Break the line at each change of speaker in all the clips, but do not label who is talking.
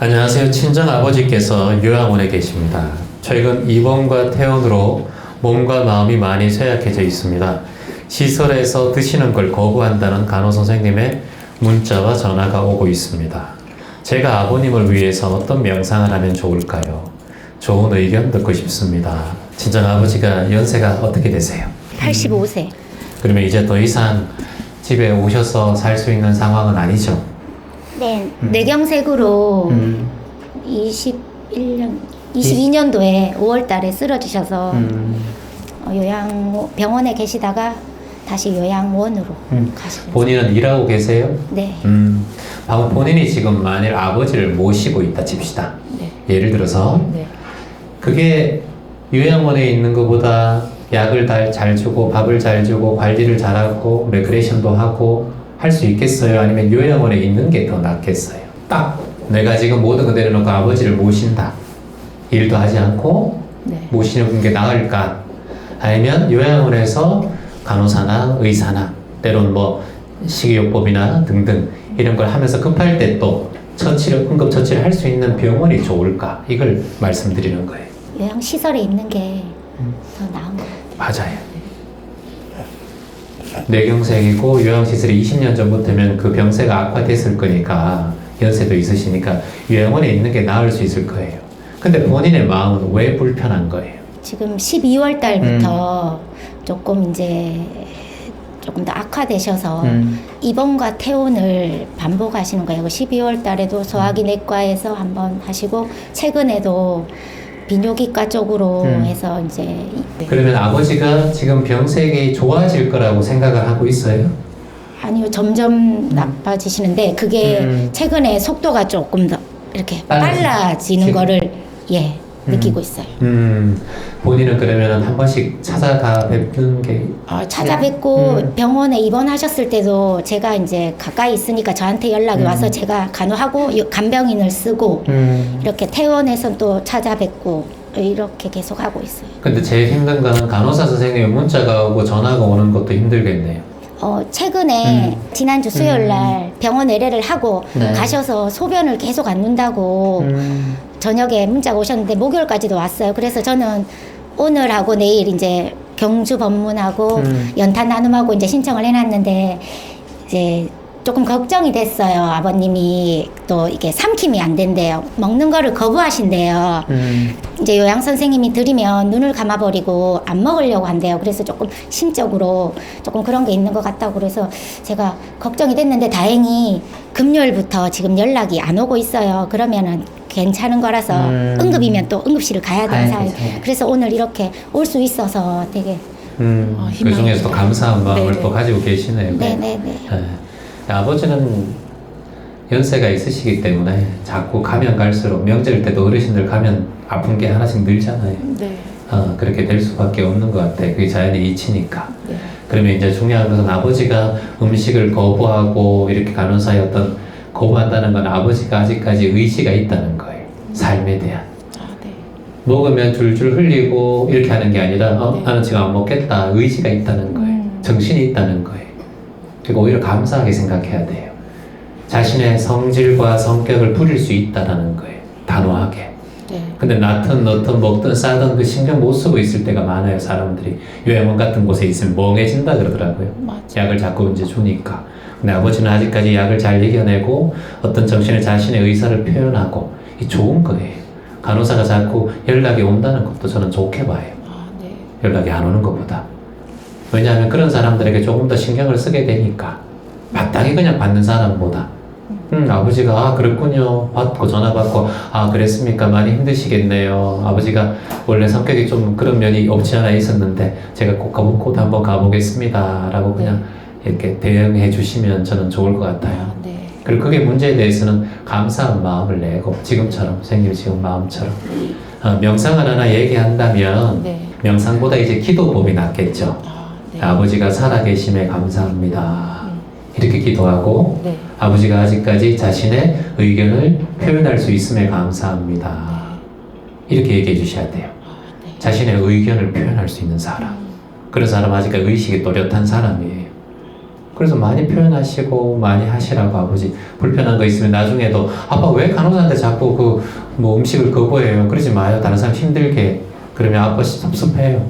안녕하세요. 친정아버지께서 요양원에 계십니다. 최근 입원과 퇴원으로 몸과 마음이 많이 쇠약해져 있습니다. 시설에서 드시는 걸 거부한다는 간호선생님의 문자와 전화가 오고 있습니다. 제가 아버님을 위해서 어떤 명상을 하면 좋을까요? 좋은 의견 듣고 싶습니다. 친정아버지가 연세가 어떻게 되세요?
85세.
그러면 이제 더 이상 집에 오셔서 살 수 있는 상황은 아니죠?
네, 뇌경색으로 22년도에 5월 달에 쓰러지셔서 요양병원에 계시다가 다시 요양원으로 가시고.
본인은 일하고 계세요?
네.
방금 본인이 지금 만일 아버지를 모시고 있다 칩시다.
네.
예를 들어서
네.
그게 요양원에 있는 것보다 약을 잘 주고 밥을 잘 주고 관리를 잘하고 레크레이션도 하고 할 수 있겠어요? 아니면 요양원에 있는 게 더 낫겠어요? 딱 내가 지금 모든 거 내려놓고 아버지를 모신다. 일도 하지 않고
네.
모시는 게 나을까? 아니면 요양원에서 간호사나 의사나 때론 뭐 식이요법이나 등등 이런 걸 하면서 급할 때 또 응급 처치를 할 수 있는 병원이 좋을까? 이걸 말씀드리는 거예요.
요양시설에 있는 게 더 나은 것 같아요.
맞아요. 뇌경색이고 요양시설이 20년 전부터면 그 병세가 악화됐을 거니까 연세도 있으시니까 요양원에 있는 게 나을 수 있을 거예요. 근데 본인의 마음은 왜 불편한 거예요?
지금 12월 달부터 조금 더 악화되셔서 입원과 퇴원을 반복하시는 거예요. 12월 달에도 소화기 내과에서 한번 하시고 최근에도 비뇨기과 쪽으로 해서
그러면 아버지가 지금 병색이 좋아질 거라고 생각을 하고 있어요?
아니요, 점점 나빠지시는데 그게 최근에 속도가 조금 더 이렇게 빨라지는 거를 느끼고 있어요.
본인은 그러면 한 번씩 찾아가 뵙는 게
찾아뵙고 병원에 입원하셨을 때도 제가 가까이 있으니까 저한테 연락이 와서 제가 간호하고 간병인을 쓰고 이렇게 퇴원해서 또 찾아뵙고 이렇게 계속 하고 있어요.
근데 제일 힘든 거는 간호사 선생님이 문자가 오고 전화가 오는 것도 힘들겠네요.
최근에 지난주 수요일 날 병원 의뢰를 하고 가셔서 소변을 계속 안 눈다고 저녁에 문자가 오셨는데 목요일까지도 왔어요. 그래서 저는 오늘하고 내일 경주 법문하고 연탄 나눔하고 신청을 해놨는데 조금 걱정이 됐어요. 아버님이 또 이게 삼킴이 안 된대요. 먹는 거를 거부하신대요. 요양 선생님이 드리면 눈을 감아버리고 안 먹으려고 한대요. 그래서 조금 심적으로 조금 그런 게 있는 것 같다고 그래서 제가 걱정이 됐는데 다행히 금요일부터 지금 연락이 안 오고 있어요. 그러면은 괜찮은 거라서 응급이면 또 응급실을 가야 되는 상황. 그래서 오늘 이렇게 올 수 있어서 되게
그 중에서도 감사한 마음을 또 가지고 계시네요.
네네네.
네. 아버지는 연세가 있으시기 때문에 자꾸 가면 갈수록 명절 때도 어르신들 가면 아픈 게 하나씩 늘잖아요.
네.
그렇게 될 수밖에 없는 것 같아. 그게 자연의 이치니까.
네.
그러면 이제 중요한 것은 아버지가 음식을 거부하고 이렇게 간호사의 어떤 거부한다는 건 아버지가 아직까지 의지가 있다는 거예요. 삶에 대한.
네.
먹으면 줄줄 흘리고 이렇게 하는 게 아니라 나는 지금 안 먹겠다. 의지가 있다는 거예요. 정신이 있다는 거예요. 그리고 오히려 감사하게 생각해야 돼요. 자신의 성질과 성격을 부릴 수 있다라는 거예요. 단호하게. 근데 낳든 넣든 먹든 싸든 그 신경 못 쓰고 있을 때가 많아요. 사람들이 요양원 같은 곳에 있으면 멍해진다 그러더라고요. 약을 자꾸 주니까. 근데 아버지는 아직까지 약을 잘 이겨내고 어떤 정신의 자신의 의사를 표현하고 이 좋은 거예요. 간호사가 자꾸 연락이 온다는 것도 저는 좋게 봐요. 연락이 안 오는 것보다. 왜냐하면 그런 사람들에게 조금 더 신경을 쓰게 되니까 마땅히 그냥 받는 사람보다 아버지가 그랬군요 받고 전화 받고 그랬습니까 많이 힘드시겠네요. 아버지가 원래 성격이 좀 그런 면이 없지 않아 있었는데 제가 곧 한번 가보겠습니다 라고 그냥 이렇게 대응해 주시면 저는 좋을 것 같아요. 그리고 그게 문제에 대해서는 감사한 마음을 내고 지금처럼 선생님 지금 마음처럼 명상을 하나 얘기한다면 명상보다 이제 기도법이 낫겠죠. 아버지가 살아계심에 감사합니다. 이렇게 기도하고 아버지가 아직까지 자신의 의견을 표현할 수 있음에 감사합니다. 이렇게 얘기해 주셔야 돼요. 자신의 의견을 표현할 수 있는 사람. 그런 사람 아직까지 의식이 또렷한 사람이에요. 그래서 많이 표현하시고 많이 하시라고 아버지. 불편한 거 있으면 나중에도 아빠 왜 간호사한테 자꾸 그 뭐 음식을 거부해요. 그러지 마요. 다른 사람 힘들게. 그러면 아빠 섭섭해요.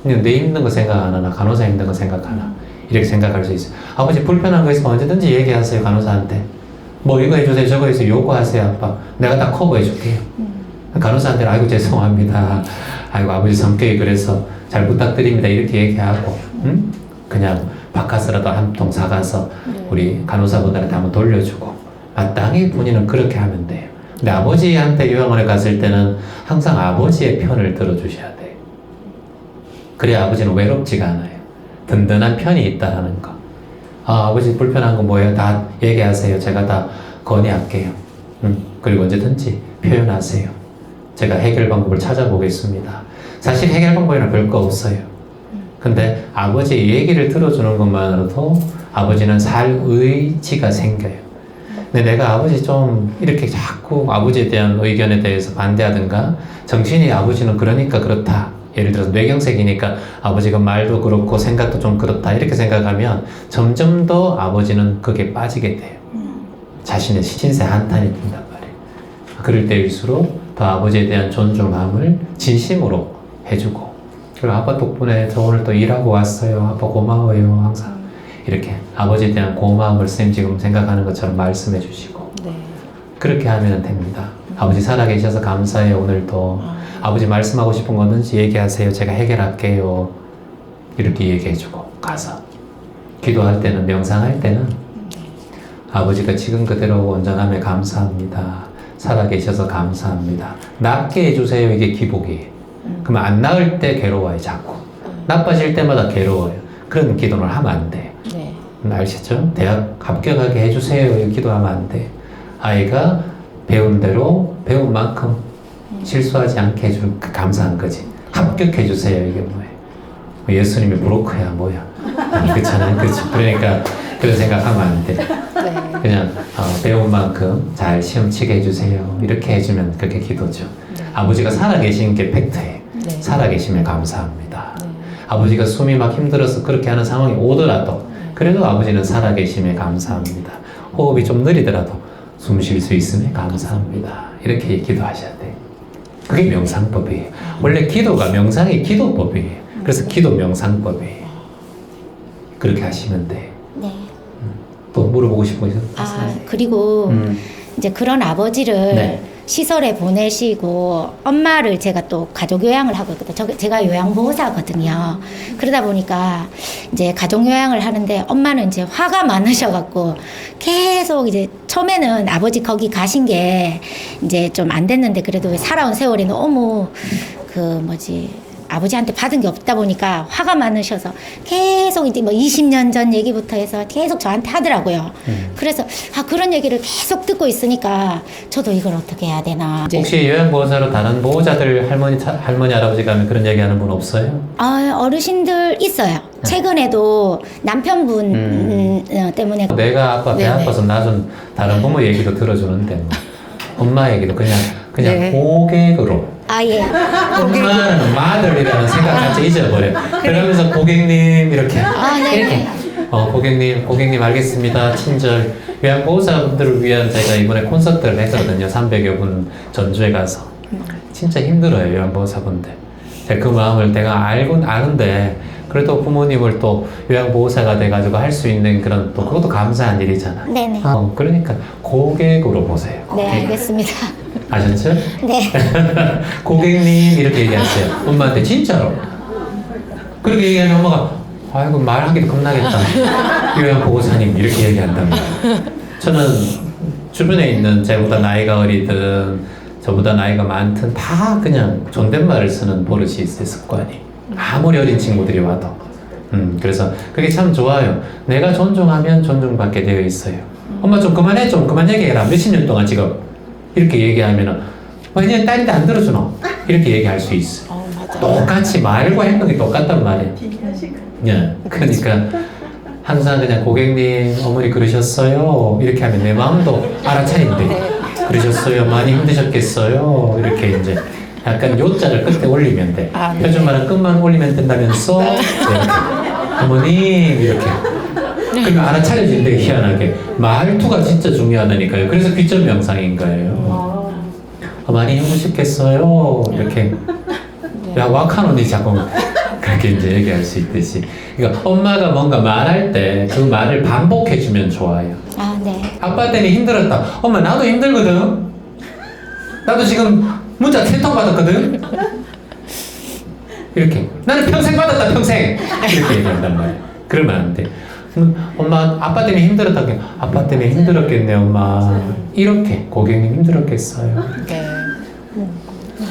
그냥 내 힘든 거 생각 안 하나? 간호사 힘든 거 생각하나? 이렇게 생각할 수 있어요. 아버지 불편한 거 있으면 언제든지 얘기하세요. 간호사한테. 뭐 이거 해주세요. 저거 해주세요. 요구하세요. 아빠. 내가 다 커버해 줄게요. 간호사한테는 아이고 죄송합니다. 아이고 아버지 성격이 그래서 잘 부탁드립니다. 이렇게 얘기하고 응? 그냥 바카스라도 한 통 사가서 우리 간호사분들한테 한번 돌려주고 마땅히 본인은 그렇게 하면 돼요. 근데 아버지한테 요양원에 갔을 때는 항상 아버지의 편을 들어주셔야 돼요. 그래야 아버지는 외롭지가 않아요. 든든한 편이 있다라는 거. 아, 아버지 불편한 거 뭐예요? 다 얘기하세요. 제가 다 건의할게요. 그리고 언제든지 표현하세요. 제가 해결 방법을 찾아보겠습니다. 사실 해결 방법에는 별거 없어요. 근데 아버지의 얘기를 들어주는 것만으로도 아버지는 살 의지가 생겨요. 근데 내가 아버지 좀 이렇게 자꾸 아버지에 대한 의견에 대해서 반대하든가 정신이 아버지는 그러니까 그렇다. 예를 들어서 뇌경색이니까 아버지가 말도 그렇고 생각도 좀 그렇다. 이렇게 생각하면 점점 더 아버지는 거기에 빠지게 돼요. 자신의 신세 한탄이 든단 말이에요. 그럴 때일수록 더 아버지에 대한 존중함을 진심으로 해주고 그리고 아빠 덕분에 저 오늘 또 일하고 왔어요. 아빠 고마워요. 항상 이렇게 아버지에 대한 고마움을 쌤 지금 생각하는 것처럼 말씀해 주시고
네.
그렇게 하면 됩니다. 아버지 살아계셔서 감사해요. 오늘도 아버지 말씀하고 싶은 거든지 얘기하세요. 제가 해결할게요. 이렇게 얘기해주고 가서 기도할 때는 명상할 때는 아버지가 지금 그대로 온전함에 감사합니다. 살아계셔서 감사합니다. 낫게 해주세요. 이게 기복이에요. 그러면 안 나을 때 괴로워요. 자꾸 나빠질 때마다 괴로워요. 그런 기도를 하면 안 돼요.
네.
아시죠? 대학 합격하게 해주세요. 이 기도하면 안 돼. 아이가 배운 대로 배운 만큼 실수하지 않게 해주는 그 감사한 거지. 합격해주세요. 이게 뭐예요? 예수님이 브로커야 뭐야? 그렇잖아요. 그렇죠. 그러니까 그런 생각하면 안 돼.
네.
그냥 배운 만큼 잘 시험 치게 해주세요. 이렇게 해주면 그게 기도죠.
네.
아버지가 살아계신 게 팩트예요.
네.
살아계시면 감사합니다.
네.
아버지가 숨이 막 힘들어서 그렇게 하는 상황이 오더라도 그래도 아버지는 살아계심에 감사합니다. 호흡이 좀 느리더라도 숨 쉴 수 있음에 감사합니다. 이렇게 기도하셔야 돼요. 그게 명상법이에요. 원래 기도가 명상이 기도법이에요. 그래서 기도 명상법이에요. 그렇게 하시면 돼요.
네.
또 물어보고 싶은 거 있어요?
아, 그리고 이제 그런 아버지를
네.
시설에 보내시고 엄마를 제가 또 가족 요양을 하고 있거든요. 제가 요양보호사거든요. 그러다 보니까 이제 가족 요양을 하는데 엄마는 이제 화가 많으셔갖고 계속 이제 처음에는 아버지 거기 가신 게 이제 좀 안 됐는데 그래도 살아온 세월이 너무 아버지한테 받은 게 없다 보니까 화가 많으셔서 계속 이제 뭐 20년 전 얘기부터 해서 계속 저한테 하더라고요. 그래서 그런 얘기를 계속 듣고 있으니까 저도 이걸 어떻게 해야 되나.
혹시 요양보호사로 다른 보호자들 할머니 할아버지 가면 그런 얘기하는 분 없어요?
어르신들 있어요. 최근에도 남편분 때문에
내가 아빠 배
네네.
아파서 낳은 다른 부모 얘기도 들어주는데 뭐. 엄마 얘기도 그냥
네.
고객으로
예.
엄마는 마들이라는 생각 자체 잊어버려. 그러면서 고객님 이렇게
네.
고객님 알겠습니다. 친절 요양보호사분들을 위한 제가 이번에 콘서트를 했거든요. 300여 분 전주에 가서 진짜 힘들어요. 요양보호사분들. 제가 그 마음을 내가 아는데 그래도 부모님을 또 요양보호사가 돼가지고 할 수 있는 그런 또 그것도 감사한 일이잖아.
네네.
그러니까 고객으로 보세요.
네, 알겠습니다.
아셨죠?
네.
고객님 이렇게 얘기하세요. 엄마한테 진짜로. 그렇게 얘기하면 엄마가 아이고 말하기도 겁나겠다. 요양보호사님 이렇게 얘기한단 말이에요. 저는 주변에 있는 저보다 나이가 어리든 저보다 나이가 많든 다 그냥 존댓말을 쓰는 버릇이 있어요. 습관이. 아무리 어린 친구들이 와도. 그래서 그게 참 좋아요. 내가 존중하면 존중받게 되어 있어요. 엄마 좀 그만해, 좀 그만 얘기해라. 몇십 년 동안 지금 이렇게 얘기하면은 왜냐 딸인데 안 들어주노? 이렇게 얘기할 수 있어.
맞아.
똑같이 말과 행동이 똑같단 말이에요. 예, 그러니까 항상 그냥 고객님 어머니 그러셨어요 이렇게 하면 내 마음도 알아차린대. 그러셨어요, 많이 힘드셨겠어요. 이렇게 이제 약간 요자를 끝에 올리면 돼.
네.
표준말은 끝만 올리면 된다면서 네. 어머님 이렇게 그러면 알아차려진대, 희한하게. 말투가 진짜 중요하다니까요. 그래서 귀점 명상인 거예요. 많이 힘드셨겠어요? 이렇게. 야, 와카노니 자꾸 그렇게 이제 얘기할 수 있듯이. 그러니까 엄마가 뭔가 말할 때 그 말을 반복해주면 좋아요.
아, 네.
아빠 때문에 힘들었다. 엄마, 나도 힘들거든. 나도 지금 문자 3통 받았거든. 이렇게. 나는 평생 받았다, 평생. 이렇게 얘기한단 말이야. 그러면 안 돼. 엄마, 아빠 때문에 힘들었다. 아빠 때문에 힘들었겠네, 엄마. 이렇게. 고객님 힘들었겠어요.
네.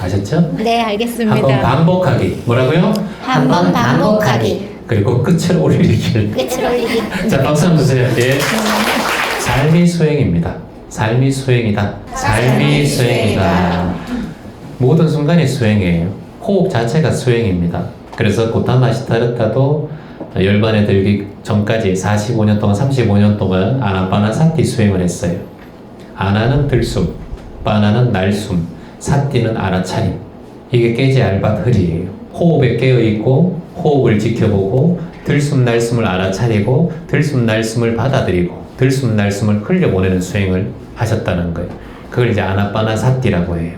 아셨죠?
네, 알겠습니다.
한번 반복하기. 뭐라고요?
한번 반복하기.
그리고 끝을 올리길.
끝을 올리기.
자, 박수 한번 주세요. 예. 삶이 수행입니다. 삶이 수행이다. 삶이 수행이다. 모든 순간이 수행이에요. 호흡 자체가 수행입니다. 그래서 고타마 시타르타도 열반에 들기 전까지 45년 동안, 35년 동안 아나파나사티 수행을 했어요. 아나는 들숨, 파나는 날숨, 사티는 알아차림. 이게 깨지 알밭 흐리예요. 호흡에 깨어있고 호흡을 지켜보고 들숨 날숨을 알아차리고 들숨 날숨을 받아들이고 들숨 날숨을 흘려보내는 수행을 하셨다는 거예요. 그걸 이제 아나파나사티라고 해요.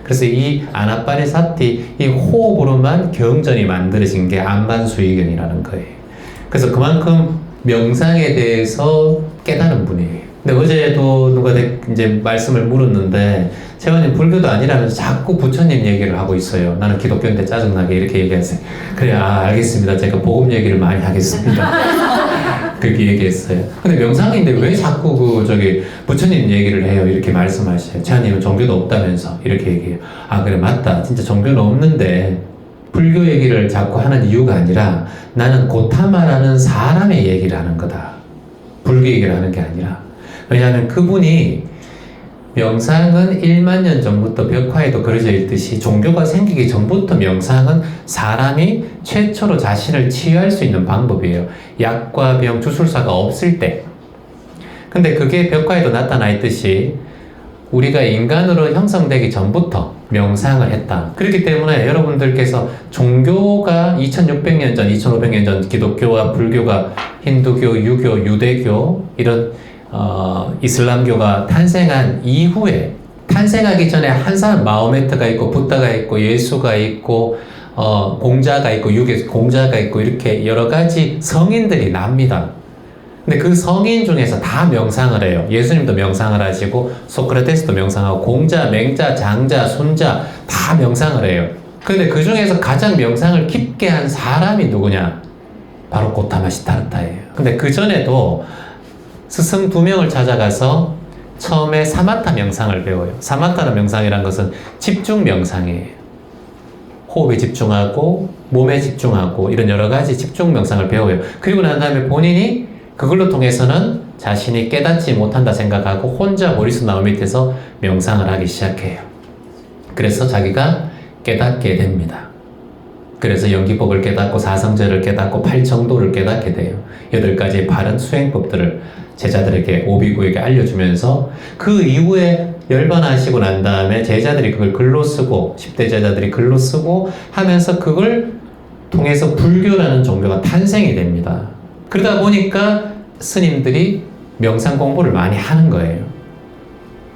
그래서 이 아나파나사티, 이 호흡으로만 경전이 만들어진 게 안반수의견이라는 거예요. 그래서 그만큼 명상에 대해서 깨달은 분이에요. 근데 어제도 누가 이제 말씀을 물었는데, 재환님 불교도 아니라면서 자꾸 부처님 얘기를 하고 있어요. 나는 기독교인데 짜증나게 이렇게 얘기했어요. 그래, 알겠습니다. 제가 복음 얘기를 많이 하겠습니다. 그렇게 얘기했어요. 근데 명상인데 왜 자꾸 부처님 얘기를 해요? 이렇게 말씀하셔요. 재환님은 종교도 없다면서 이렇게 얘기해요. 그래, 맞다. 진짜 종교는 없는데 불교 얘기를 자꾸 하는 이유가 아니라 나는 고타마라는 사람의 얘기를 하는 거다. 불교 얘기를 하는 게 아니라. 왜냐하면 그분이 명상은 1만 년 전부터 벽화에도 그려져 있듯이 종교가 생기기 전부터 명상은 사람이 최초로 자신을 치유할 수 있는 방법이에요. 약과 병, 주술사가 없을 때. 근데 그게 벽화에도 나타나 있듯이 우리가 인간으로 형성되기 전부터 명상을 했다. 그렇기 때문에 여러분들께서 종교가 2600년 전, 2500년 전 기독교와 불교가 힌두교, 유교, 유대교 이런 이슬람교가 탄생한 이후에, 탄생하기 전에 한 사람 마호메트가 있고 부다가 있고 예수가 있고 공자가 있고 공자가 있고 이렇게 여러 가지 성인들이 납니다. 근데 그 성인 중에서 다 명상을 해요. 예수님도 명상을 하시고 소크라테스도 명상하고 공자, 맹자, 장자, 순자 다 명상을 해요. 근데 그 중에서 가장 명상을 깊게 한 사람이 누구냐? 바로 고타마 시타르타예요. 근데 그 전에도 스승 2명을 찾아가서 처음에 사마타 명상을 배워요. 사마타는 명상이란 것은 집중 명상이에요. 호흡에 집중하고 몸에 집중하고 이런 여러 가지 집중 명상을 배워요. 그리고 난 다음에 본인이 그걸로 통해서는 자신이 깨닫지 못한다 생각하고 혼자 머릿속 나무 밑에서 명상을 하기 시작해요. 그래서 자기가 깨닫게 됩니다. 그래서 연기법을 깨닫고 사성제를 깨닫고 팔정도를 깨닫게 돼요. 8가지 바른 수행법들을 제자들에게 오비구에게 알려주면서 그 이후에 열반하시고 난 다음에 제자들이 그걸 글로 쓰고 10대 제자들이 글로 쓰고 하면서 그걸 통해서 불교라는 종교가 탄생이 됩니다. 그러다 보니까 스님들이 명상 공부를 많이 하는 거예요.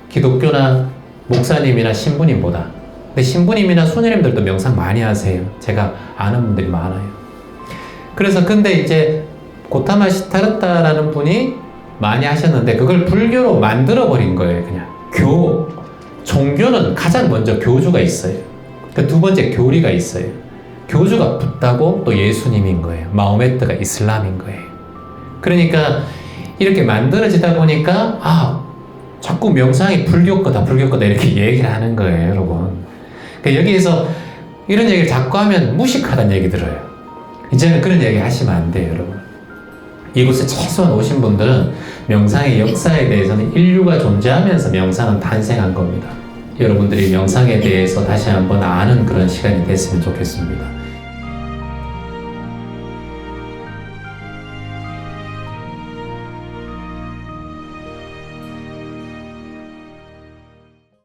기독교나 목사님이나 신부님보다. 근데 신부님이나 수녀님들도 명상 많이 하세요. 제가 아는 분들이 많아요. 그래서 근데 이제 고타마 시타르타라는 분이 많이 하셨는데 그걸 불교로 만들어버린 거예요. 그냥 종교는 가장 먼저 교주가 있어요. 그 두 번째 교리가 있어요. 교주가 붓다고 또 예수님인 거예요. 마호메트가 이슬람인 거예요. 그러니까 이렇게 만들어지다 보니까 자꾸 명상이 불교 거다 이렇게 얘기를 하는 거예요, 여러분. 그러니까 여기에서 이런 얘기를 자꾸 하면 무식하다는 얘기 들어요. 이제는 그런 얘기 하시면 안 돼요, 여러분. 이곳에 최소한 오신 분들은 명상의 역사에 대해서는 인류가 존재하면서 명상은 탄생한 겁니다. 여러분들이 명상에 대해서 다시 한번 아는 그런 시간이 됐으면 좋겠습니다.